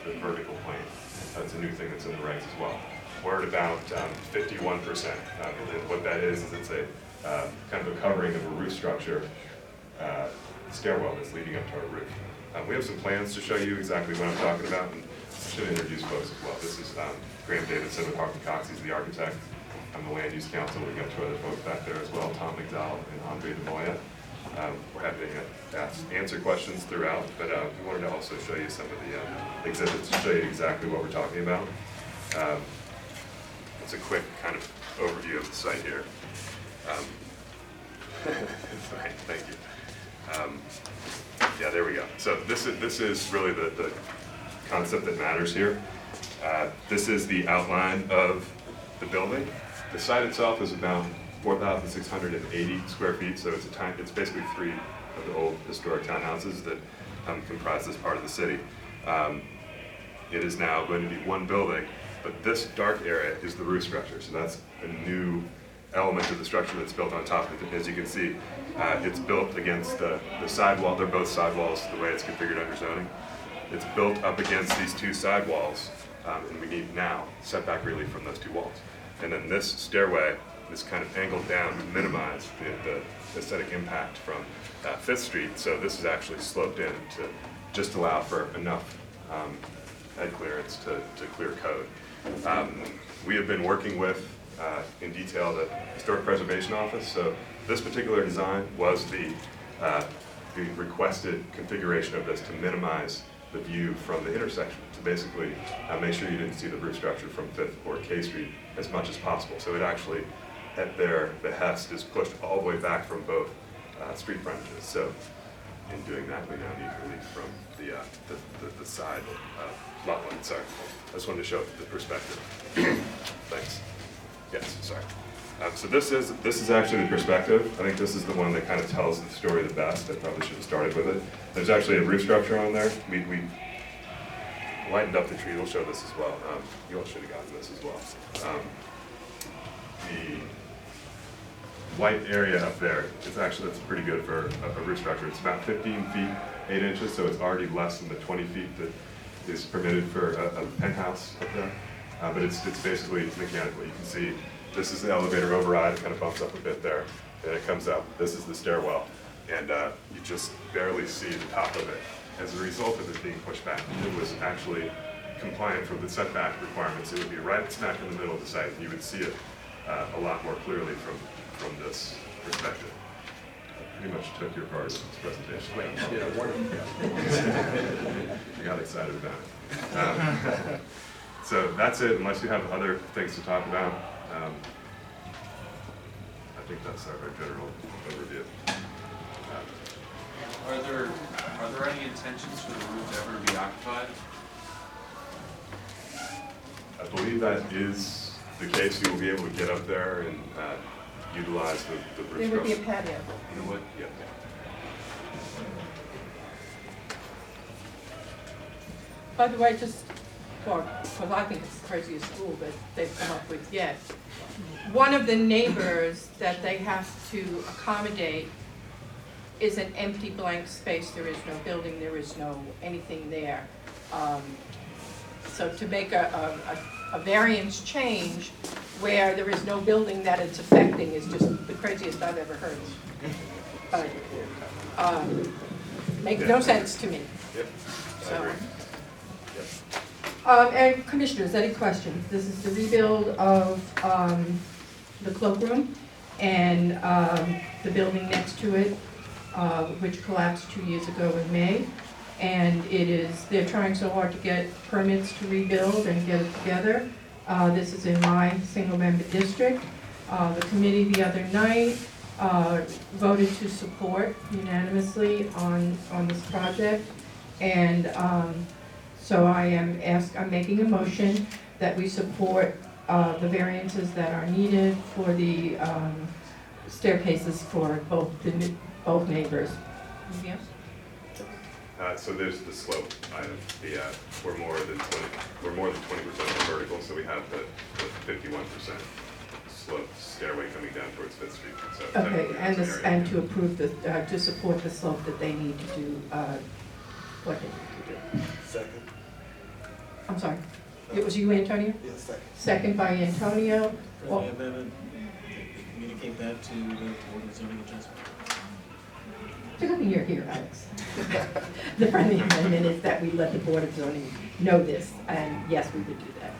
the vertical plane. That's a new thing that's in the regs as well. We're at about 51%. And what that is it's a kind of a covering of a roof structure stairwell that's leading up to our roof. We have some plans to show you exactly what I'm talking about, and I should introduce folks as well. This is Graham Davidson with Harkin Cox. He's the architect. I'm the land use council. We've got two other folks back there as well, Tom McDowell and Andre DeMoya. We're happy to answer questions throughout, but we wanted to also show you some of the exhibits to show you exactly what we're talking about. It's a quick kind of overview of the site here. Fine, thank you. Yeah, there we go. So this is really the concept that matters here. This is the outline of the building. The site itself is about 4,680 square feet, so it's basically three of the old historic townhouses that comprise this part of the city. It is now going to be one building, but this dark area is the roof structure, so that's a new element of the structure that's built on top of it. As you can see, it's built against the sidewall. They're both sidewalls the way it's configured under zoning. It's built up against these two sidewalls, and we need now setback relief from those two walls. And then this stairway is kind of angled down to minimize the aesthetic impact from 5th Street. So this is actually sloped in to just allow for enough head clearance to clear code. We have been working with in detail the Historic Preservation Office. So this particular design was the requested configuration of this to minimize the view from the intersection, to basically make sure you didn't see the roof structure from 5th or K Street as much as possible. So it actually, at their behest, is pushed all the way back from both street frontages. So in doing that, we now need relief from the side lot line. Sorry, I just wanted to show the perspective. Thanks. Yes, sorry. So this is actually the perspective. I think this is the one that kind of tells the story the best. I probably should have started with it. There's actually a roof structure on there. We lightened up the tree. We'll show this as well. You all should have gotten this as well. The white area up there is actually, that's pretty good for a roof structure. It's about 15 feet, 8 inches, so it's already less than the 20 feet that is permitted for a penthouse up there. But it's basically mechanical. You can see this is the elevator override. It kind of bumps up a bit there, and it comes up. This is the stairwell, and you just barely see the top of it. As a result of it being pushed back, it was actually compliant with the setback requirements. It would be right smack in the middle of the site, and you would see it a lot more clearly from this perspective. I pretty much took your part of this presentation. Yeah, wonderful. I got excited about it. So that's it, unless you have other things to talk about. I think that's our general overview. Are there any intentions for the roof to ever be occupied? I believe that is the case. You will be able to get up there and utilize the roof. There would be a patio. You know what? Yeah. By the way, just because I think it's the craziest rule that they've come up with yet. One of the neighbors that they have to accommodate is an empty blank space. There is no building, there is no anything there. So to make a variance change where there is no building that it's affecting is just the craziest I've ever heard. But makes no sense to me. Yep. I So. agree. And commissioners, any questions? This is the rebuild of the cloakroom and the building next to it, which collapsed 2 years ago in May. And they're trying so hard to get permits to rebuild and get it together. This is in my single-member district. The committee the other night voted to support unanimously on this project. And so I'm making a motion that we support the variances that are needed for the staircases for both neighbors. Yes? So there's the slope item. We're more than 20% vertical, so we have the 51% slope stairway coming down towards 5th Street. So Okay, and to approve to support the slope that they need to do what they need to do. Second. I'm sorry. It was you, Antonio? Yes, second. Second by Antonio. Friendly amendment, communicate that to the Board of Zoning Adjustment. Pick up your here, Alex. The friendly amendment is that we let the Board of Zoning know this, and yes, we would do that.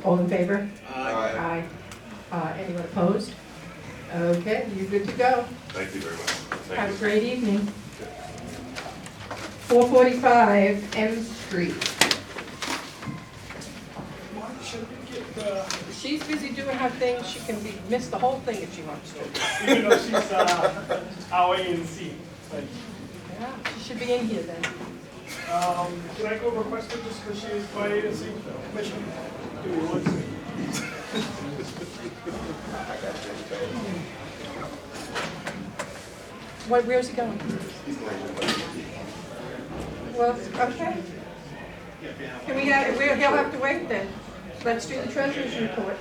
All in favor? Aye. Anyone opposed? Okay, you're good to go. Thank you very much. Thank Have you. a great evening. 445 M Street. She's busy doing her thing. She can miss the whole thing if she wants to. Even though she's our ANC. Like, Yeah, she should be in here then. can I go request her just because she is my ANC commissioner? Give me 1 second. Where's he going? Well, okay. Can we have, he'll have to wait then. Let's do the treasurer's report.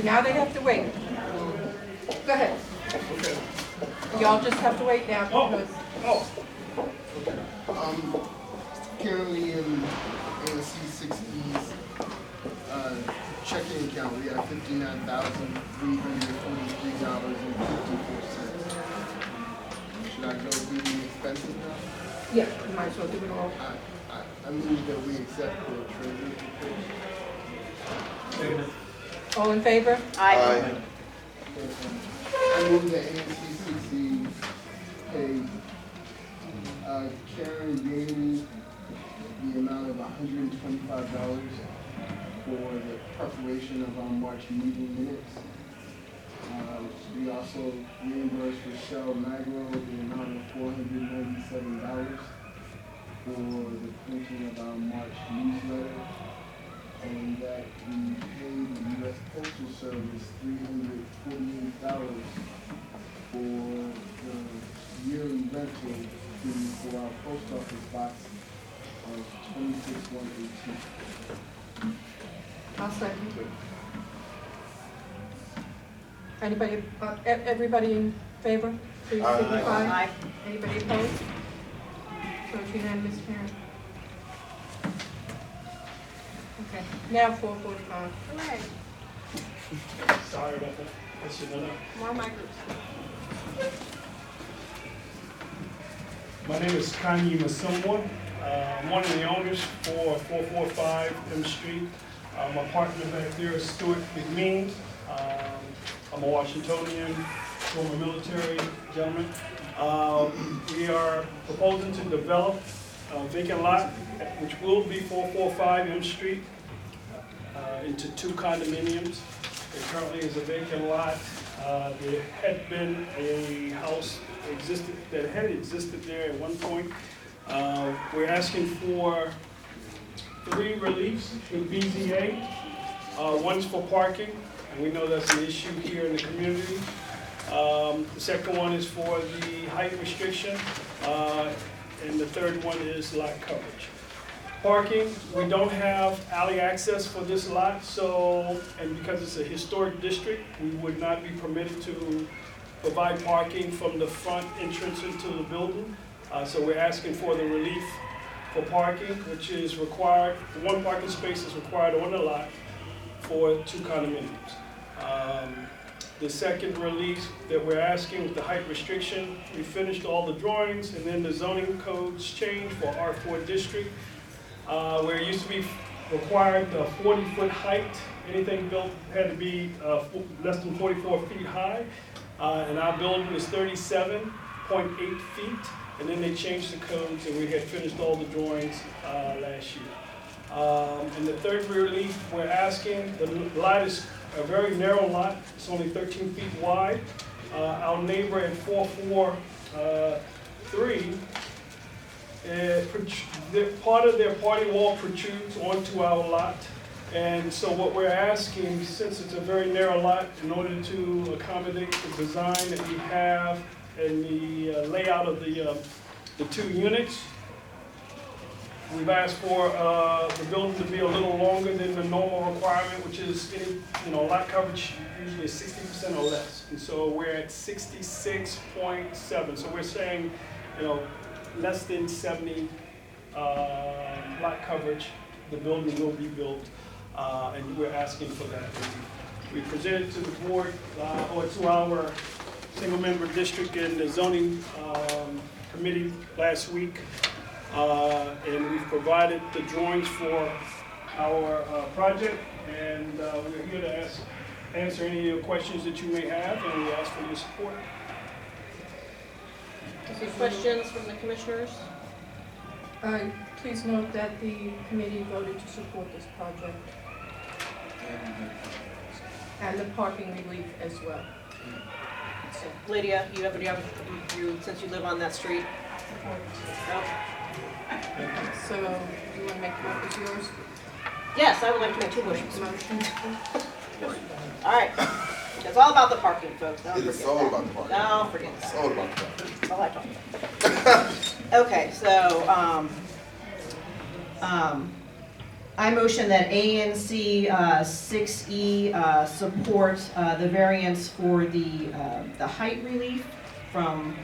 Now they have to wait. Go ahead. Y'all just have to wait now because, Currently in ANC 60's checking account, we have $59,343.54. Should I go through the expenses now? yeah, you might as well do it all. I move that we accept the treasurer's report. All in favor? Aye. I move that ANC 60 pay Karen Gamey the amount of $125 for the preparation of our March meeting minutes. We also reimburse Rochelle Magro the amount of $497 for the printing of our March newsletter, and that we paid the U.S. Postal Service $348 for the yearly rental fee for our post office box of 26118. I'll second. Anybody, everybody in favor? Please signify. Aye. Anybody opposed? So it's unanimous, Karen. Okay, now 445. Hooray. Sorry about that. I should know that. More micros. My name is Kanye Masumwa. I'm one of the owners for 445 M Street. My partner back there is Stuart McMeans. I'm a Washingtonian, former military gentleman. We are proposing to develop a vacant lot, which will be 445 M Street, into 2 condominiums. There currently is a vacant lot. There had been a house that had existed there at one point. We're asking for 3 reliefs with BZA. One's for parking, and we know that's an issue here in the community. The second one is for the height restriction, and the third one is lot coverage. Parking, we don't have alley access for this lot, and because it's a historic district, we would not be permitted to provide parking from the front entrance into the building. So we're asking for the relief for parking, which is required, 1 parking space is required on the lot for 2 condominiums. The second release that we're asking with the height restriction, we finished all the drawings, and then the zoning codes changed for R4 district, where it used to be required a 40-foot height. Anything built had to be less than 44 feet high, and our building is 37.8 feet, and then they changed the codes, and we had finished all the drawings last year. And the third relief we're asking, the lot is a very narrow lot. It's only 13 feet wide. Our neighbor at 443, part of their party wall protrudes onto our lot. And so what we're asking, since it's a very narrow lot, in order to accommodate the design that we have and the layout of the 2 units, we've asked for the building to be a little longer than the normal requirement, which is lot coverage usually is 60% or less. And so we're at 66.7. So we're saying, less than 70 lot coverage. The building will be built, and we're asking for that. We presented to the board, or to our single-member district and the zoning committee last week, and we've provided the drawings for our project, and we're here to answer any of your questions that you may have, and we ask for your support. Any questions from the commissioners? Please note that the committee voted to support this project and the parking relief as well. So, Lydia, since you live on that street? No? So, you want to make copies yours? Yes, I would like to make two motions. Motion? All right. It's all about the parking, folks. Don't It is forget all that. about the parking. Don't forget It's that. all about that. That's all I talk about. Okay, so, I motion that ANC 6E support the variance for the height relief from,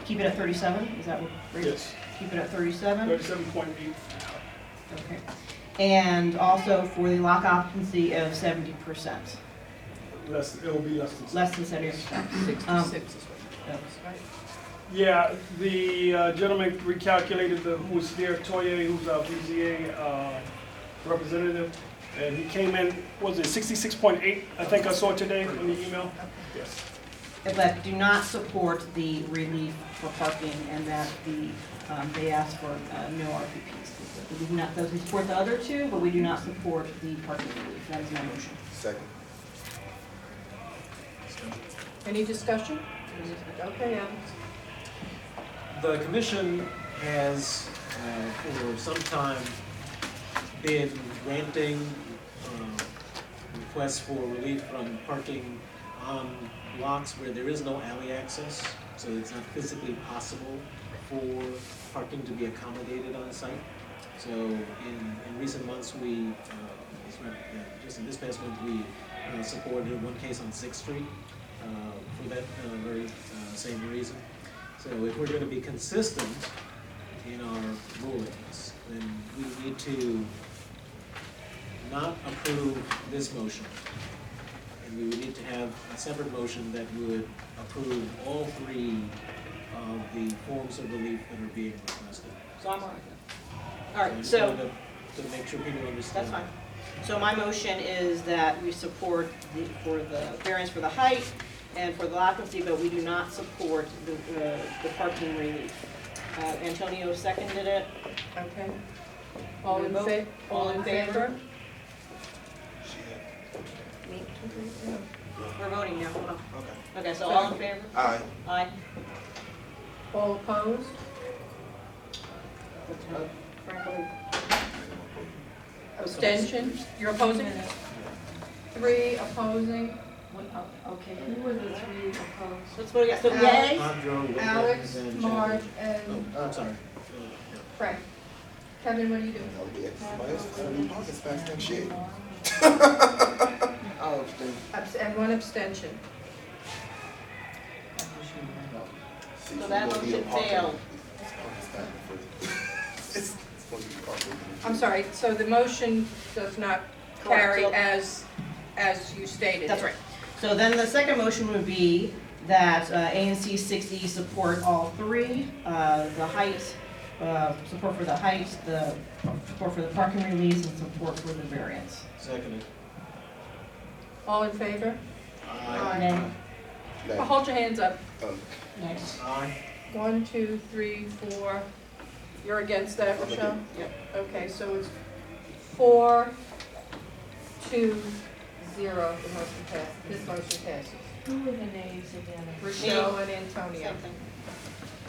keep it at 37, is that what? Yes. Keep it at 37? 37.8. Okay. And also for the lock occupancy of 70%, It will be less than. less than 70%. 66 is what it was, right? Yeah, the gentleman recalculated who was there, Toye, who's our BZA representative, and he came in, was it 66.8, I think I saw today in the email? Yes. But do not support the relief for parking and that they ask for no RPPs. We do not, those we support the other two, but we do not support the parking relief. That is my motion. Second. Any discussion? Okay, Alex. The commission has, for some time, been granting requests for relief from parking on blocks where there is no alley access, so it's not physically possible for parking to be accommodated on site. So in recent months, just in this past month, we supported one case on 6th Street for that very same reason. So if we're going to be consistent in our rulings, then we need to not approve this motion. And we would need to have a separate motion that would approve all three of the forms of relief that are being requested. So I'm all right. All I right, just so wanted to make sure people understand. that's fine. So my motion is that we support for the variance for the height and for the occupancy, but we do not support the parking relief. Antonio seconded it. Okay. All in Vote. favor? All in favor? She We're voting now, hold on. Okay. Okay, so all in favor? Aye. Aye. All opposed? Franklin? Abstention? You're opposing? 3 opposing. Okay, who were the 3 opposed? Let's vote again. So Alex. yay? Andrew, Williams, Alex, and Marge, Shannon. and Oh, I'm sorry. Frank. Kevin, what are you doing? Somebody else got a new parking space next year. I'll abstain. And 1 abstention. See, So if that you gonna be a motion parking- failed. it's parking space for- It's gonna be parking. I'm sorry, so the motion does not carry as you stated. That's right. So then the second motion would be that ANC 6E support all three, the height, support for the height, the support for the parking release, and support for the variance. Seconded. All in favor? Nay. Well, hold your hands up. Next. Aye. 1, 2, 3, 4. You're against that, Rochelle? Yep. Okay, so it's 4, 2, 0. The motion passes. This motion passes. Who were the nays again? Rochelle and Antonio. Same thing.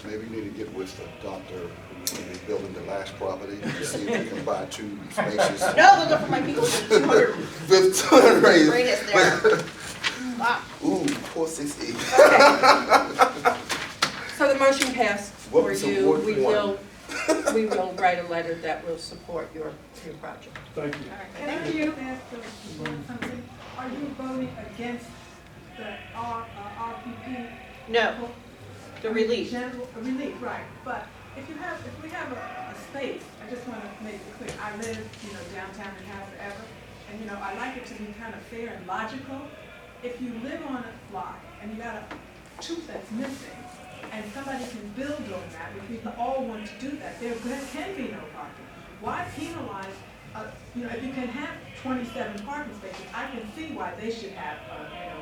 Maybe you need to get with the doctor who's gonna be building the last property and see if you can buy 2 spaces. No, those are for my people with 200 500 raise. radius there. Wow. Ooh, poor 6E. So the motion passed What for was you. Ward We 1? will write a letter that will support your project. Thank you. Can I just ask the board something? Are you voting against the RPP? No, the relief. Relief, right, but if we have a space quick. I live, downtown and have forever, and, I like it to be kind of fair and logical. If you live on a block and you got a tooth that's missing, and somebody can build on that, if we all want to do that, there can be no parking. Why penalize, if you can have 27 parking spaces, I can see why they should have,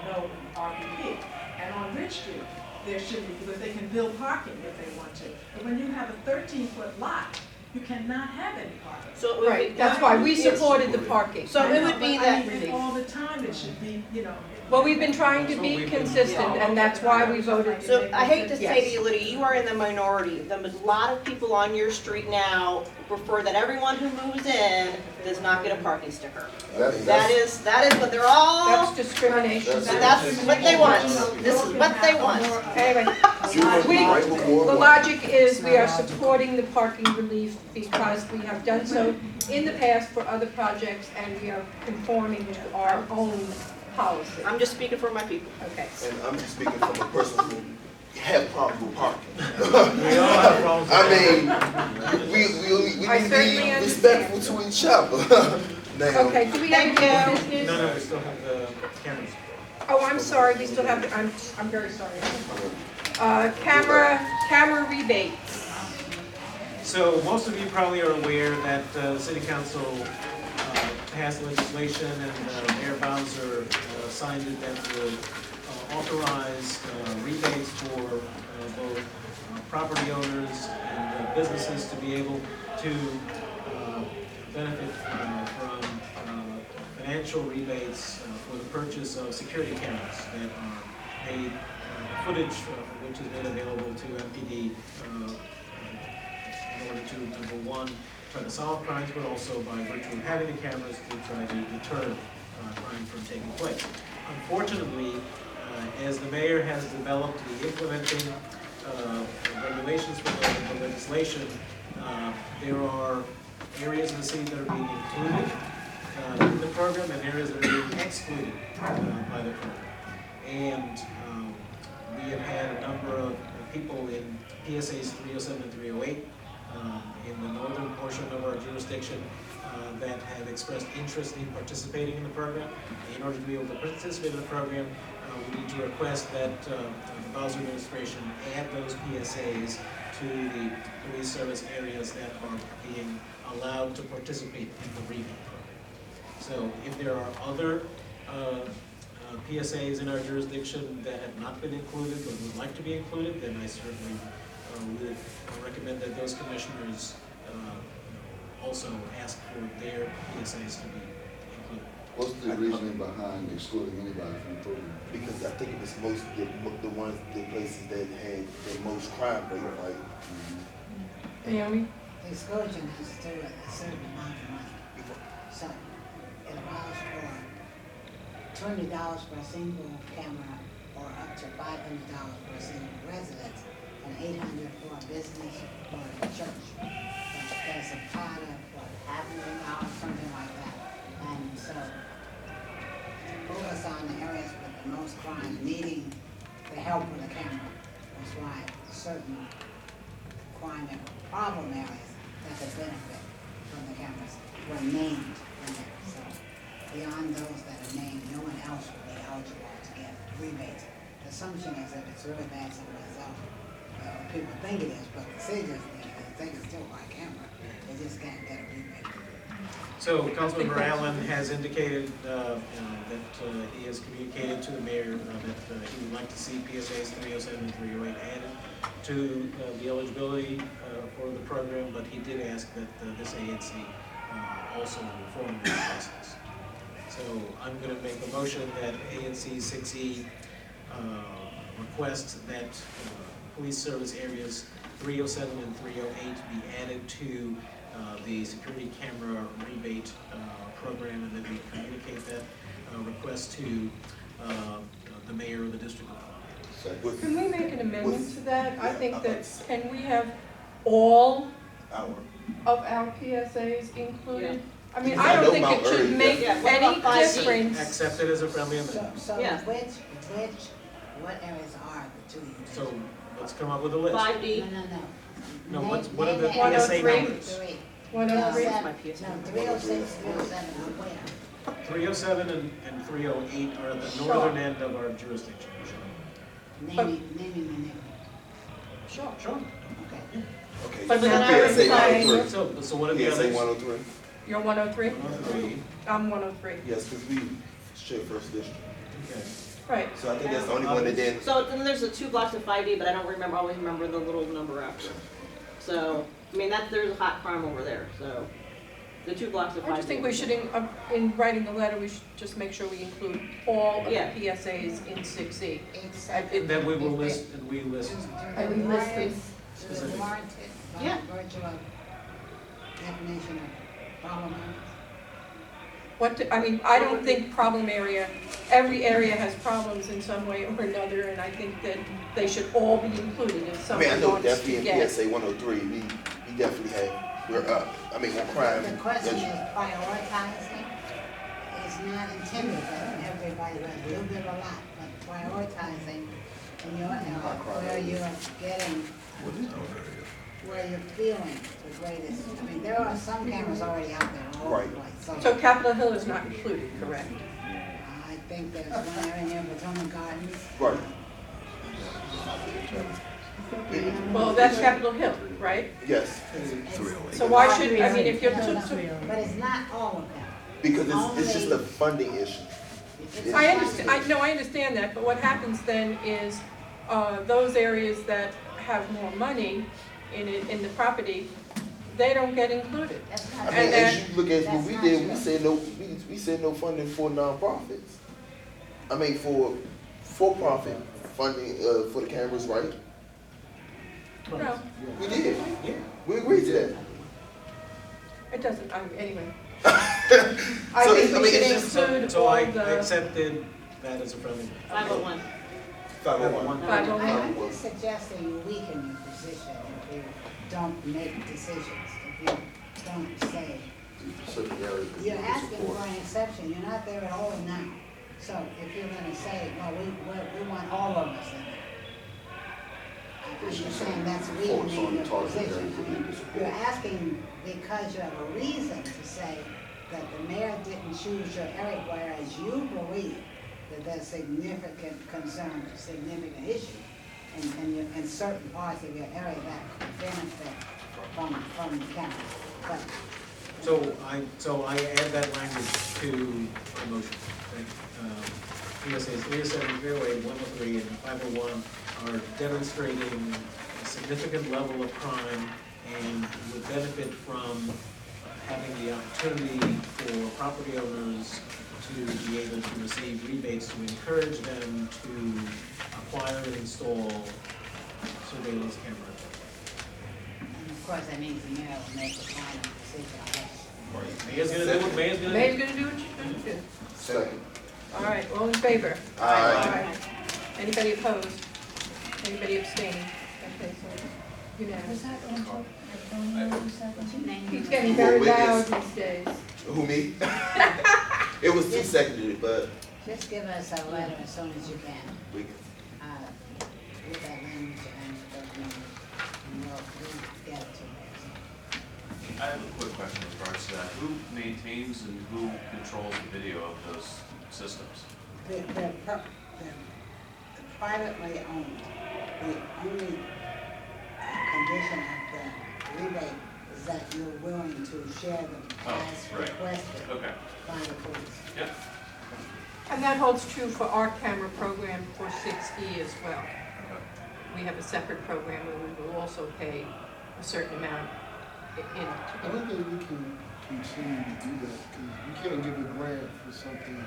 no RPP. And on Ridge Street, there should be, because they can build parking if they want to. But when you have a 13-foot lot, you cannot have any parking. So it would be- Right, that's why we supported the parking. So it would be that. All the time, it should be, Well, we've been trying to be consistent, and that's why we voted. So I hate to say to Yes. you, Lydia, you are in the minority. A lot of people on your street now prefer that everyone who moves in does not get a parking sticker. That is what they're all, That's discrimination. that's what they want. This is what they want. Anyway, the logic is we are supporting the parking relief because we have done so in the past for other projects, and we are conforming to our own policy. I'm just speaking for my people. Okay. And I'm just speaking from a person who have problems with parking. We all have problems. I mean, we need I to certainly be understand. respectful to each other. Now, Okay, do we have Thank any you. business? No, we still have the cameras. Oh, I'm sorry, we still have, I'm very sorry. Camera rebates. So most of you probably are aware that the City Council passed legislation and Mayor Bowser signed it that would authorize rebates for both property owners and businesses to be able to benefit from financial rebates for the purchase of security cameras that are made, footage which is made available to MPD in order to, number one, try to solve crimes, but also by virtue of having the cameras to try to deter crime from taking place. Unfortunately, as the mayor has developed the implementing regulations for the legislation, there are areas of the city that are being included in the program and areas that are being excluded by the program. And we have had a number of people in PSAs 307 and 308 in the northern portion of our jurisdiction that have expressed interest in participating in the program. In order to be able to participate in the program, we need to request that the Bowser administration add those PSAs to the police service areas that are being allowed to participate in the rebate program. So if there are other PSAs in our jurisdiction that have not been included but would like to be included, then I certainly would recommend that those commissioners also ask for their PSAs to be included. What's the reasoning behind excluding anybody from the program? because I think it was most the places that had the most crime rate, right? Naomi? The exclusion is to a certain amount of money. So it allows for $20 for a single camera or up to $500 for a single residence and $800 for a business or a church. There's a pot of $500, something like that. And so focus on the areas with the most crime needing the help with the camera. That's why certain crime and problem areas that could benefit from the cameras were named in there. So beyond those that are named, no one else will be eligible to get rebates. The assumption is that it's really bad as a result. People think it is, but the city doesn't think it is. They can still buy a camera. They just can't get a rebate. So Councilmember Allen has indicated that he has communicated to the mayor that he would like to see PSAs 307 and 308 added to the eligibility for the program, but he did ask that this ANC also inform the process. So I'm going to make a motion that ANC 6E requests that police service areas 307 and 308 be added to the security camera rebate program, and that we communicate that request to the mayor of the District of Columbia. Can we make an amendment to that? I think that, can we have all of our PSAs included? I mean, I don't think it should make any difference. Accept it as a friendly amendment. So Yeah. what areas are the two you So mentioned? let's come up with a list. 5D. No. No, what are the Name PSA three. numbers? Three. 103? No, 306, 307, I'm where? 307 and 308 are the northern end of our jurisdiction. Naming the name. Sure. Sure. Okay. Okay. But so then I would PSA say- 103. So what are the PSA others? 103? You're 103? 103. I'm 103. Yes, because we share first district. Okay. Right. So I think that's the only one that didn't. So then there's the 2 blocks of 5D, but I don't always remember the little number after. So, I mean, there's a hot crime over there, so the 2 blocks of 5D. I just think we should, in writing the letter, we should just make sure we include all of the Yeah. PSAs in 6E. Except. And then we will list, and we list. And we list them. Is it warranted by Yeah. virtue of definition of problem areas? I don't think problem area, every area has problems in some way or another, and I think that they should all be included if I mean, I someone know wants definitely to in get. PSA 103, we definitely we're up. I mean, on crime. The question is yes, prioritizing. It's not intended that everybody does a little bit or a lot, but prioritizing in your area where you're getting, where you're feeling the greatest. I mean, there are some cameras already out there all over the place. So Capitol Hill is not included, correct? I think there's one area near Potomac Gardens. Right. Well, that's Capitol Hill, right? Yes. So why should, if you're, But it's not all of them. Because it's just a funding issue. I understand, I understand that, but what happens then is, those areas that have more money in the property, they don't get included. That's I not. mean, And as you look at what that's we not did, true. we said no funding for nonprofits. I mean, for-profit funding, for the cameras, right? No, We did. Yeah. We agreed to that. it doesn't, anyway. So, I think I we mean, should it's just include So all I the, accepted that as a friendly. 501. 501. 501. I'm just suggesting you weaken your position if you don't make decisions, if you don't say. Certain areas that You're we asking support. for an exception, you're not there at all now. So if you're gonna say, well, we want all of us in there. I'm just saying that's Focus on weakening the your target position. areas that we can support. You're asking because you have a reason to say that the mayor didn't choose your area, whereas you believe that there's significant concern, significant issue in certain parts of your area that could benefit from the county. But So I add that language to my motion. PSAs 307, 308, 103, and 501 are demonstrating a significant level of crime and would benefit from having the opportunity for property owners to be able to receive rebates to encourage them to acquire and install surveillance cameras. and of course, that means the mayor will make a final decision on that. Mayor's gonna do what mayor's gonna Mayor's do. gonna do what she's gonna do. Second. All right, all in favor? Aye. Anybody opposed? Anybody abstaining? Okay, so unanimous. He's getting very loud these days. Who, me? It was 2 seconded, but Just give us a letter as soon as you can, we can. with that language and those numbers, and we'll get it to you. I have a quick question in regards to that. Who maintains and who controls the video of those systems? They're privately owned. The only condition of the rebate is that you're willing to share them Oh, as right. requested Okay, by the police. yeah. And that holds true for our camera program for 6E as well. Okay. We have a separate program where we will also pay a certain amount I don't think we can continue to do that, because we can't give a grant for something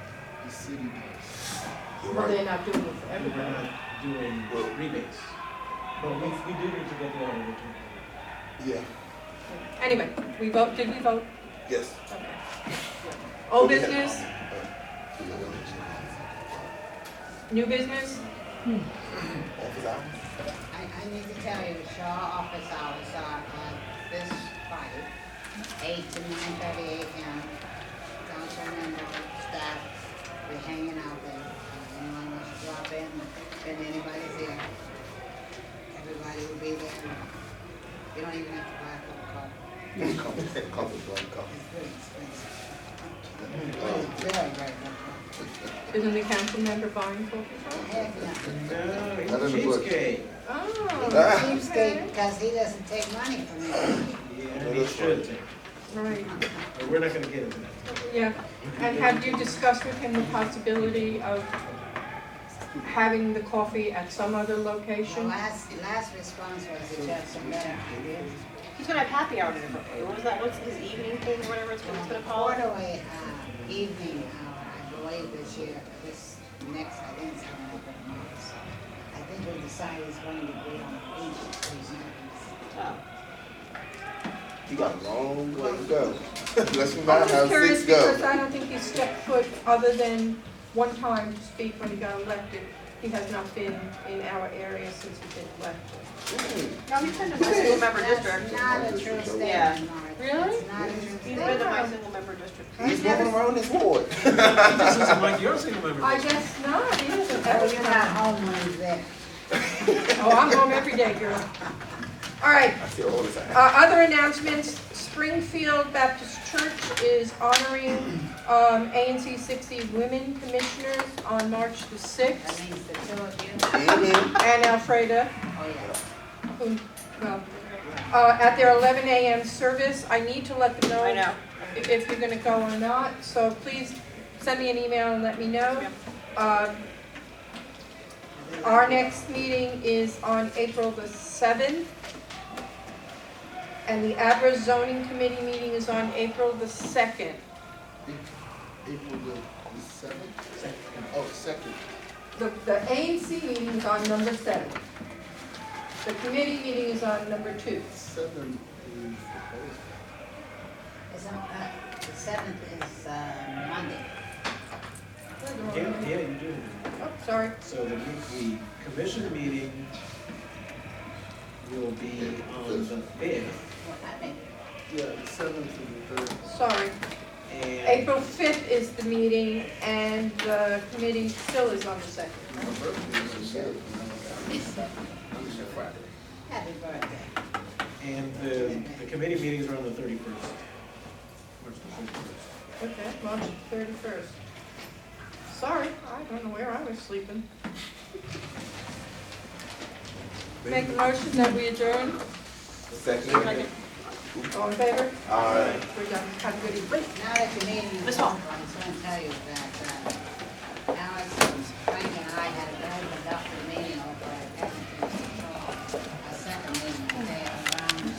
the city does. well, they're not doing it for We're everybody. not doing rebates. But we do need to get the auditor to. Yeah. Anyway, did we vote? Yes. Okay. Old business, new business? Office hours? I need to tell you, the Shaw office hours are this Friday, 8 to 9:30 a.m. Council member, staff, we're hanging out there. Anyone wants to drop in, if anybody's here, everybody will be there. You don't even have to buy a cup of coffee. Coffee, black coffee. It's very, very good. Isn't the council member buying coffee from? Heck no. No, he's Not a in the book. cheapskate. Oh, Cheapskate, because he doesn't take money from anybody. Yeah, he should take. right, But we're not gonna get into that. yeah. And have you discussed with him the possibility of having the coffee at some other The location? last response was he had some better ideas. He's gonna have happy hour today. What was that, what's his evening thing, whatever it's gonna call it? Quarterly evening hour, I believe this year, this next, I think it's coming up in March. I think we decided it's going to be on the beach, so he's not Oh. You got a long way to go. Let's I'm not just have curious six because go. I don't think he's stepped foot, other than one time to speak when he got elected. He has not been in our area since he's been elected. No, he's been in my single member district. That's not a true Yeah. statement, Mark. Really? It's not a true He's statement. been in my single member district. He's moving around this board. He just doesn't like your single member. I guess not, he doesn't Oh, ever you're not home when he's there. Oh, I'm home every day, girl. All right, I see all the time. other announcements, Springfield Baptist Church is honoring ANC 60 Women Commissioners on March the That 6th. means the two of you. Mhm. And Alfreda, Oh, yeah. who, well, at their 11 a.m. service. I need to let them know. I know. If you're gonna go or not, so please send me an email and let me know. Our next meeting is on April the 7th. And the Abra Zoning Committee meeting is on April the 2nd. April the seventh? Oh, second. The ANC meeting is on number 7. The committee meeting is on number 2. 7 is It's on, the 7th is Monday. Yeah, you do. Oh, sorry. So the commission meeting will be on the 5th. Well, I think yeah, the 7th and the 3rd. Sorry. And April 5th is the meeting, and the committee still is on the 2nd. My birthday is the 7th. Friday. happy birthday. And the committee meetings are on the 31st. March the 31st. Okay, March 31st. Sorry, I don't know where I was sleeping. Make a motion that we adjourn. Second. All in favor? Aye. We're done. Have a good evening. Now that you're meeting, Ms. Hall. I'm just going to tell you that